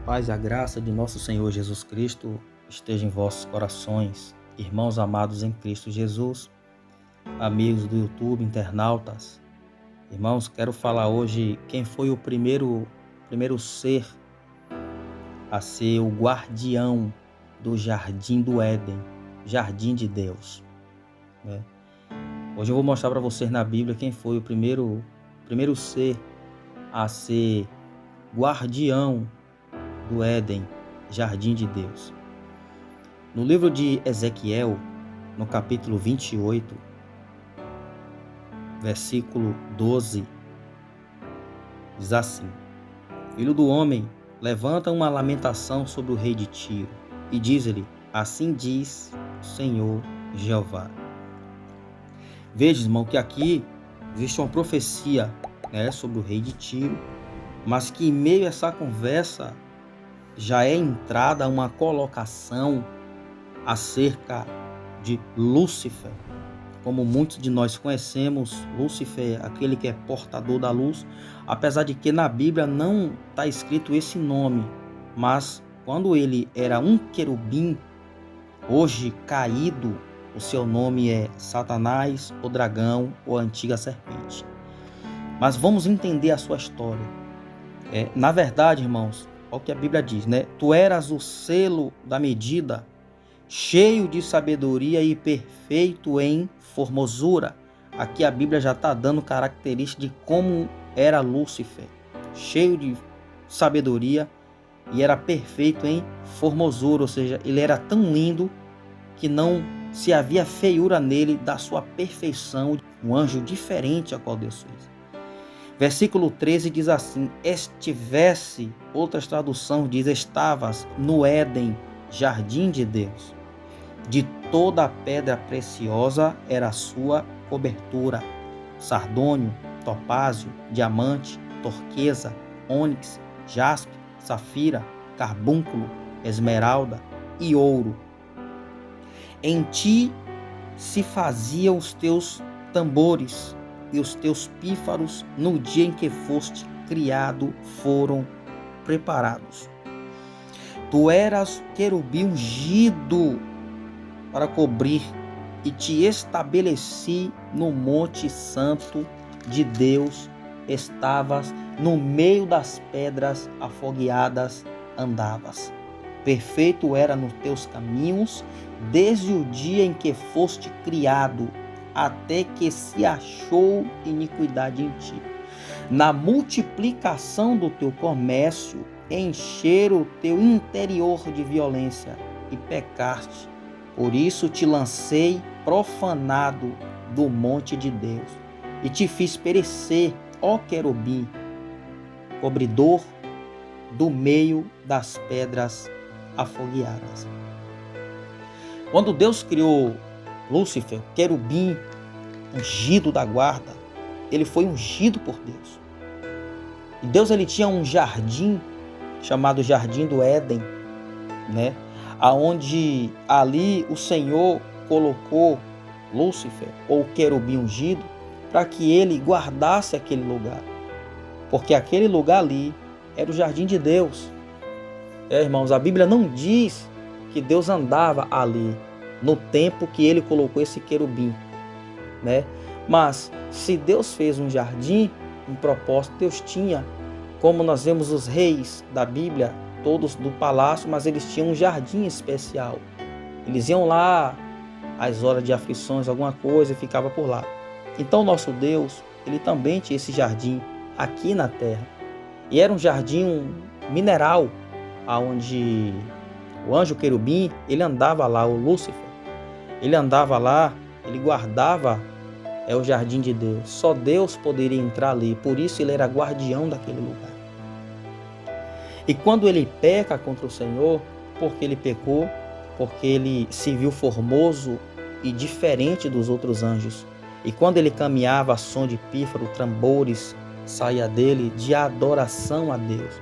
paz e a graça de nosso Senhor Jesus Cristo esteja em vossos corações, irmãos amados em Cristo Jesus, amigos do YouTube, internautas. Irmãos, quero falar hoje quem foi o primeiro ser a ser o guardião do Jardim do Éden, Jardim de Deus, né? Hoje eu vou mostrar para vocês na Bíblia quem foi o primeiro ser a ser guardião do Éden, Jardim de Deus. No livro de Ezequiel, no capítulo 28, versículo 12, diz assim: Filho do homem, levanta uma lamentação sobre o rei de Tiro e diz-lhe: assim diz o Senhor Jeová. Veja, irmão, que aqui existe uma profecia, sobre o rei de Tiro, mas que em meio a essa conversa já é entrada uma colocação acerca de Lúcifer. Como muitos de nós conhecemos, Lúcifer, aquele que é portador da luz, apesar de que na Bíblia não está escrito esse nome, mas quando ele era um querubim, hoje caído, o seu nome é Satanás, o dragão ou a antiga serpente. Mas vamos entender a sua história. Na verdade, irmãos, olha o que a Bíblia diz, Tu eras o selo da medida, cheio de sabedoria e perfeito em formosura. Aqui a Bíblia já está dando característica de como era Lúcifer, cheio de sabedoria e era perfeito em formosura, ou seja, ele era tão lindo que não se havia feiura nele da sua perfeição, um anjo diferente a qual Deus fez. Versículo 13 diz assim: estivesse, outras traduções diz, estavas no Éden, jardim de Deus. De toda a pedra preciosa era a sua cobertura: sardônio, topázio, diamante, turquesa, ônix, jaspe, safira, carbúnculo, esmeralda e ouro. Em ti se faziam os teus tambores, e os teus pífaros, no dia em que foste criado, foram preparados. Tu eras querubim ungido para cobrir, e te estabeleci no monte santo de Deus. Estavas no meio das pedras afogueadas, andavas. Perfeito era nos teus caminhos, desde o dia em que foste criado, até que se achou iniquidade em ti. Na multiplicação do teu comércio, encher o teu interior de violência, e pecaste. Por isso te lancei profanado do monte de Deus, e te fiz perecer, ó querubim, cobridor do meio das pedras afogueadas. Quando Deus criou Lúcifer, querubim, ungido da guarda, ele foi ungido por Deus. E Deus, ele tinha um jardim chamado Jardim do Éden, aonde ali o Senhor colocou Lúcifer, ou querubim ungido, para que ele guardasse aquele lugar. Porque aquele lugar ali era o jardim de Deus. Irmãos, a Bíblia não diz que Deus andava ali no tempo que ele colocou esse querubim, Mas se Deus fez um jardim, um propósito Deus tinha. Como nós vemos os reis da Bíblia, todos do palácio, mas eles tinham um jardim especial. Eles iam lá às horas de aflições, alguma coisa, e ficava por lá. Então nosso Deus, ele também tinha esse jardim aqui na terra. E era um jardim mineral, onde o anjo querubim, ele andava lá, o Lúcifer, ele andava lá, ele guardava o jardim de Deus. Só Deus poderia entrar ali, por isso ele era guardião daquele lugar. E quando ele peca contra o Senhor, porque ele pecou, porque ele se viu formoso e diferente dos outros anjos. E quando ele caminhava a som de pífaro, tambores, saía dele de adoração a Deus.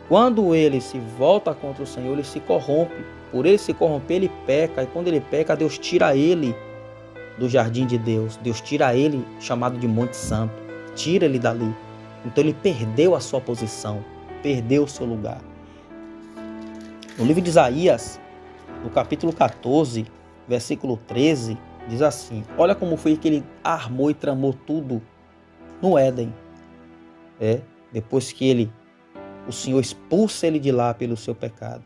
Quando ele se volta contra o Senhor, ele se corrompe. Por ele se corromper, ele peca. E quando ele peca, Deus tira ele do jardim de Deus. Deus tira ele, chamado de Monte Santo. Tira ele dali. Então ele perdeu a sua posição, perdeu o seu lugar. No livro de Isaías, no capítulo 14, versículo 13, diz assim: olha como foi que ele armou e tramou tudo no Éden. Depois que o Senhor expulsa ele de lá pelo seu pecado.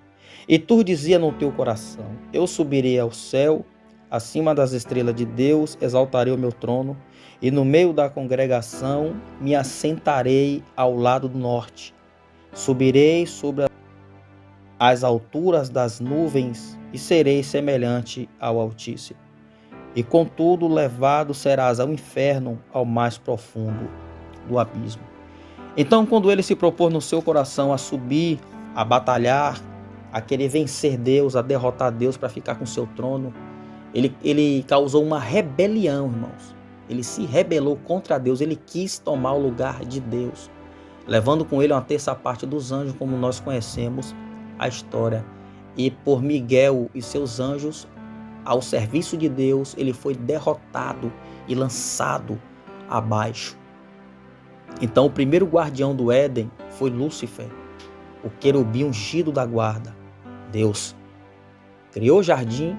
E tu dizia no teu coração: eu subirei ao céu, acima das estrelas de Deus, exaltarei o meu trono, e no meio da congregação me assentarei ao lado do norte. Subirei sobre as alturas das nuvens e serei semelhante ao Altíssimo. E contudo levado serás ao inferno, ao mais profundo do abismo. Então, quando ele se propôs no seu coração a subir, a batalhar, a querer vencer Deus, a derrotar Deus para ficar com seu trono, ele causou uma rebelião, irmãos. Ele se rebelou contra Deus, ele quis tomar o lugar de Deus, levando com ele uma terça parte dos anjos, como nós conhecemos a história. E por Miguel e seus anjos, ao serviço de Deus, ele foi derrotado e lançado abaixo. Então o primeiro guardião do Éden foi Lúcifer, o querubim ungido da guarda. Deus criou o jardim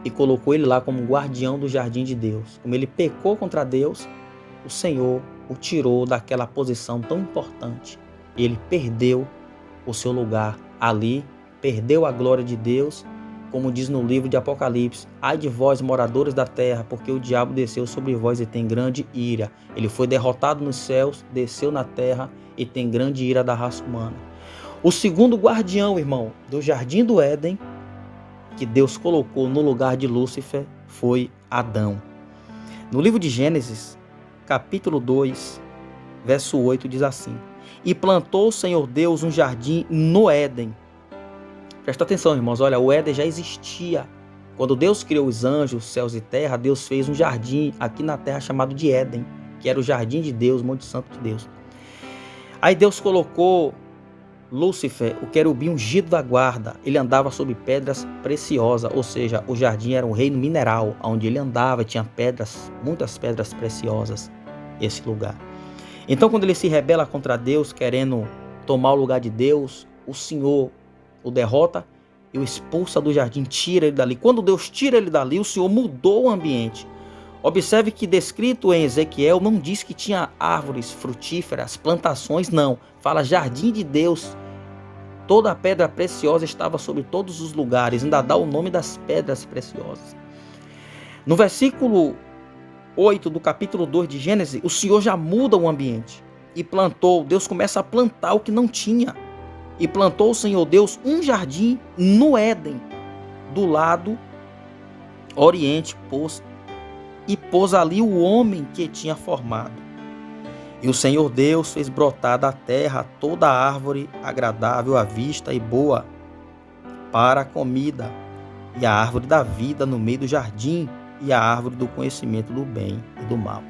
e colocou ele lá como guardião do jardim de Deus. Como ele pecou contra Deus, o Senhor o tirou daquela posição tão importante. Ele perdeu o seu lugar ali, perdeu a glória de Deus, como diz no livro de Apocalipse: ai de vós, moradores da terra, porque o diabo desceu sobre vós e tem grande ira. Ele foi derrotado nos céus, desceu na terra e tem grande ira da raça humana. O segundo guardião, irmão, do jardim do Éden, que Deus colocou no lugar de Lúcifer, foi Adão. No livro de Gênesis, capítulo 2, verso 8, diz assim: e plantou o Senhor Deus um jardim no Éden. Presta atenção, irmãos, olha, o Éden já existia. Quando Deus criou os anjos, céus e terra, Deus fez um jardim aqui na terra chamado de Éden, que era o jardim de Deus, Monte Santo de Deus. Aí Deus colocou Lúcifer, o querubim ungido da guarda. Ele andava sobre pedras preciosas, ou seja, o jardim era um reino mineral, onde ele andava, tinha pedras, muitas pedras preciosas, esse lugar. Então, quando ele se rebela contra Deus, querendo tomar o lugar de Deus, o Senhor o derrota e o expulsa do jardim, tira ele dali. Quando Deus tira ele dali, o Senhor mudou o ambiente. Observe que descrito em Ezequiel não diz que tinha árvores frutíferas, plantações, não. Fala jardim de Deus. Toda a pedra preciosa estava sobre todos os lugares. Ainda dá o nome das pedras preciosas. No versículo 8 do capítulo 2 de Gênesis, o Senhor já muda o ambiente. E plantou, Deus começa a plantar o que não tinha. E plantou o Senhor Deus um jardim no Éden, do lado oriente, e pôs ali o homem que tinha formado. E o Senhor Deus fez brotar da terra toda árvore agradável à vista e boa para a comida, e a árvore da vida no meio do jardim, e a árvore do conhecimento do bem e do mal.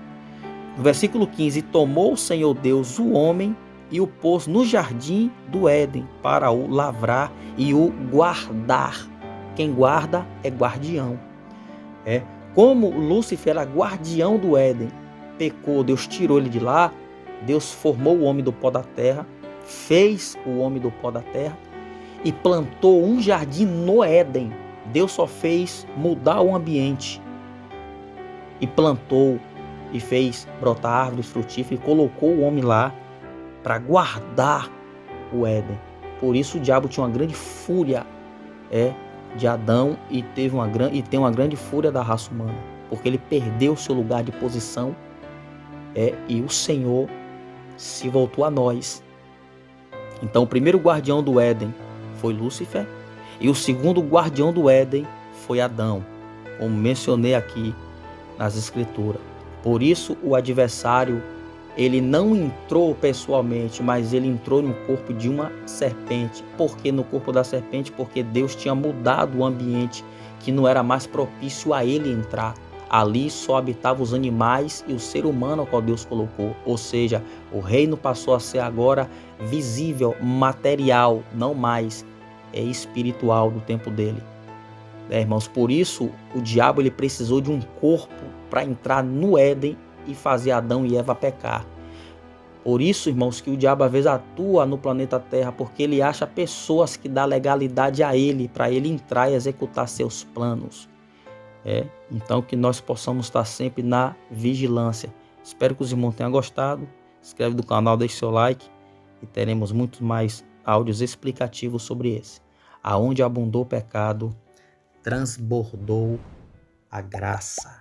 No versículo 15, tomou o Senhor Deus o homem e o pôs no jardim do Éden para o lavrar e o guardar. Quem guarda é guardião. Como Lúcifer era guardião do Éden, pecou, Deus tirou ele de lá, Deus formou o homem do pó da terra, fez o homem do pó da terra e plantou um jardim no Éden. Deus só fez mudar o ambiente e plantou e fez brotar árvores frutíferas e colocou o homem lá para guardar o Éden. Por isso o diabo tinha uma grande fúria de Adão e tem uma grande fúria da raça humana, porque ele perdeu seu lugar de posição e o Senhor se voltou a nós. Então o primeiro guardião do Éden foi Lúcifer e o segundo guardião do Éden foi Adão, como mencionei aqui nas Escrituras. Por isso o adversário, ele não entrou pessoalmente, mas ele entrou no corpo de uma serpente. Por que no corpo da serpente? Porque Deus tinha mudado o ambiente, que não era mais propício a ele entrar. Ali só habitavam os animais e o ser humano ao qual Deus colocou. Ou seja, o reino passou a ser agora visível, material, não mais espiritual do tempo dele. Irmãos, por isso o diabo ele precisou de um corpo para entrar no Éden e fazer Adão e Eva pecar. Por isso, irmãos, que o diabo às vezes atua no planeta Terra, porque ele acha pessoas que dão legalidade a ele, para ele entrar e executar seus planos. Então que nós possamos estar sempre na vigilância. Espero que os irmãos tenham gostado. Se inscreve no canal, deixe seu like e teremos muitos mais áudios explicativos sobre esse. Aonde abundou o pecado, transbordou a graça.